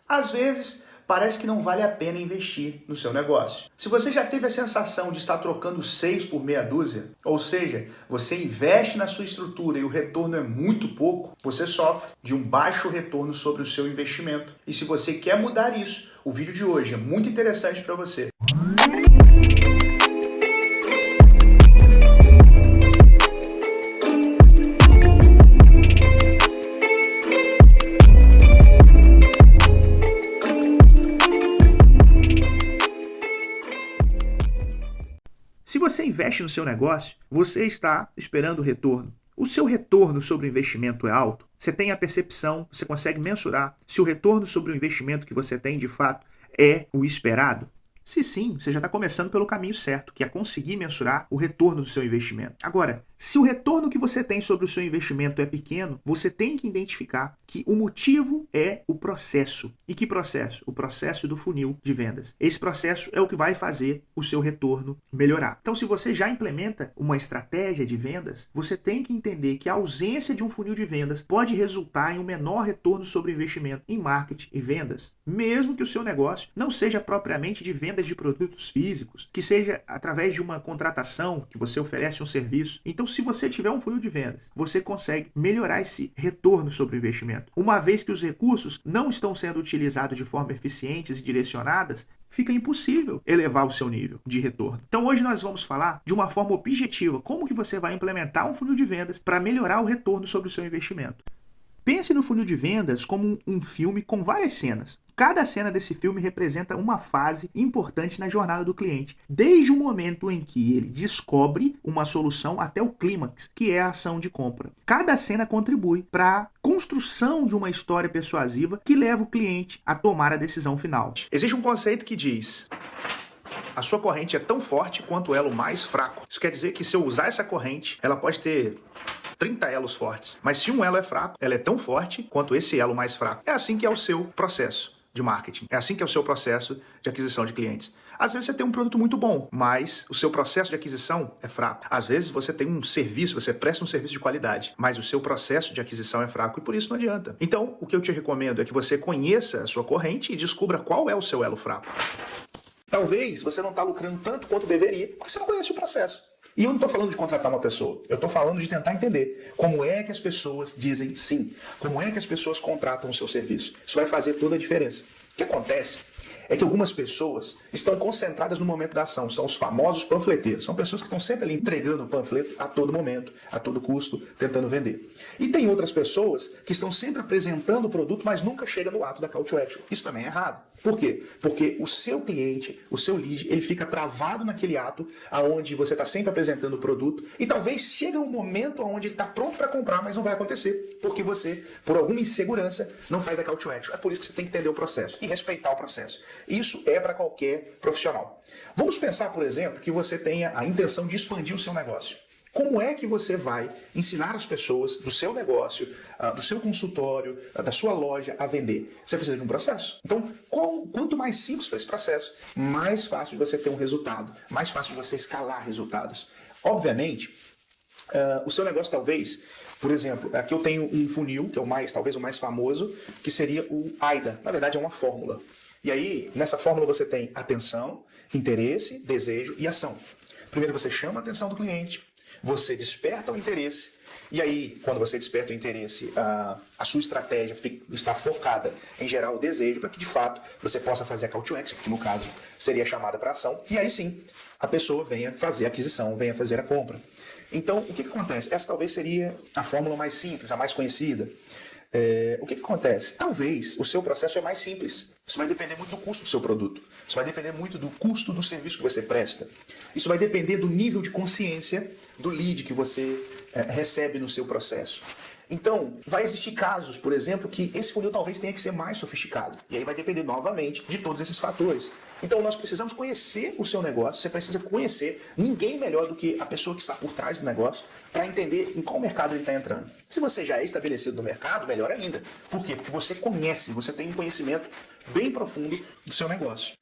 Às vezes, parece que não vale a pena investir no seu negócio. Se você já teve a sensação de estar trocando 6 por meia dúzia, ou seja, você investe na sua estrutura e o retorno é muito pouco, você sofre de um baixo retorno sobre o seu investimento. E se você quer mudar isso, o vídeo de hoje é muito interessante para você. Se você investe no seu negócio, você está esperando o retorno. O seu retorno sobre o investimento é alto? Você tem a percepção, você consegue mensurar se o retorno sobre o investimento que você tem de fato é o esperado? Se sim, você já está começando pelo caminho certo, que é conseguir mensurar o retorno do seu investimento. Agora, se o retorno que você tem sobre o seu investimento é pequeno, você tem que identificar que o motivo é o processo. E que processo? O processo do funil de vendas. Esse processo é o que vai fazer o seu retorno melhorar. Então, se você já implementa uma estratégia de vendas, você tem que entender que a ausência de um funil de vendas pode resultar em um menor retorno sobre o investimento em marketing e vendas, mesmo que o seu negócio não seja propriamente de vendas de produtos físicos, que seja através de uma contratação que você oferece um serviço. Então, se você tiver um funil de vendas, você consegue melhorar esse retorno sobre o investimento. Uma vez que os recursos não estão sendo utilizados de forma eficientes e direcionadas, fica impossível elevar o seu nível de retorno. Então, hoje nós vamos falar de uma forma objetiva como que você vai implementar um funil de vendas para melhorar o retorno sobre o seu investimento. Pense no funil de vendas como um filme com várias cenas. Cada cena desse filme representa uma fase importante na jornada do cliente, desde o momento em que ele descobre uma solução até o clímax, que é a ação de compra. Cada cena contribui para a construção de uma história persuasiva que leva o cliente a tomar a decisão final. Existe um conceito que diz: a sua corrente é tão forte quanto o elo mais fraco. Isso quer dizer que se eu usar essa corrente, ela pode ter 30 elos fortes. Mas se um elo é fraco, ela é tão forte quanto esse elo mais fraco. É assim que é o seu processo de marketing. É assim que é o seu processo de aquisição de clientes. Às vezes você tem um produto muito bom, mas o seu processo de aquisição é fraco. Às vezes você tem um serviço, você presta um serviço de qualidade, mas o seu processo de aquisição é fraco e por isso não adianta. Então, o que eu te recomendo é que você conheça a sua corrente e descubra qual é o seu elo fraco. Talvez você não está lucrando tanto quanto deveria, porque você não conhece o processo. E eu não estou falando de contratar uma pessoa, eu estou falando de tentar entender como é que as pessoas dizem sim, como é que as pessoas contratam o seu serviço. Isso vai fazer toda a diferença. O que acontece é que algumas pessoas estão concentradas no momento da ação, são os famosos panfleteiros, são pessoas que estão sempre ali entregando o panfleto a todo momento, a todo custo, tentando vender. E tem outras pessoas que estão sempre apresentando o produto, mas nunca chega no ato da call to action. Isso também é errado. Por quê? Porque o seu cliente, o seu lead, ele fica travado naquele ato onde você está sempre apresentando o produto e talvez chegue um momento onde ele está pronto para comprar, mas não vai acontecer, porque você, por alguma insegurança, não faz a call to action. É por isso que você tem que entender o processo e respeitar o processo. Isso é para qualquer profissional. Vamos pensar, por exemplo, que você tenha a intenção de expandir o seu negócio. Como é que você vai ensinar as pessoas do seu negócio, do seu consultório, da sua loja a vender? Você precisa de um processo. Então, quanto mais simples for esse processo, mais fácil de você ter um resultado, mais fácil de você escalar resultados. Obviamente, o seu negócio talvez, por exemplo, aqui eu tenho um funil, que é talvez o mais famoso, que seria o AIDA. Na verdade, é uma fórmula. E aí, nessa fórmula você tem atenção, interesse, desejo e ação. Primeiro você chama a atenção do cliente, você desperta o interesse, e aí, quando você desperta o interesse, a sua estratégia está focada em gerar o desejo para que, de fato, você possa fazer a call to action, que no caso seria chamada para ação, e aí sim, a pessoa venha fazer a aquisição, venha fazer a compra. Então, o que acontece? Essa talvez seria a fórmula mais simples, a mais conhecida. O que acontece? Talvez o seu processo é mais simples. Isso vai depender muito do custo do seu produto. Isso vai depender muito do custo do serviço que você presta. Isso vai depender do nível de consciência do lead que você recebe no seu processo. Então, vai existir casos, por exemplo, que esse funil talvez tenha que ser mais sofisticado. E aí vai depender novamente de todos esses fatores. Então, nós precisamos conhecer o seu negócio, você precisa conhecer ninguém melhor do que a pessoa que está por trás do negócio para entender em qual mercado ele está entrando. Se você já é estabelecido no mercado, melhor ainda. Por quê? Porque você conhece, você tem um conhecimento bem profundo do seu negócio.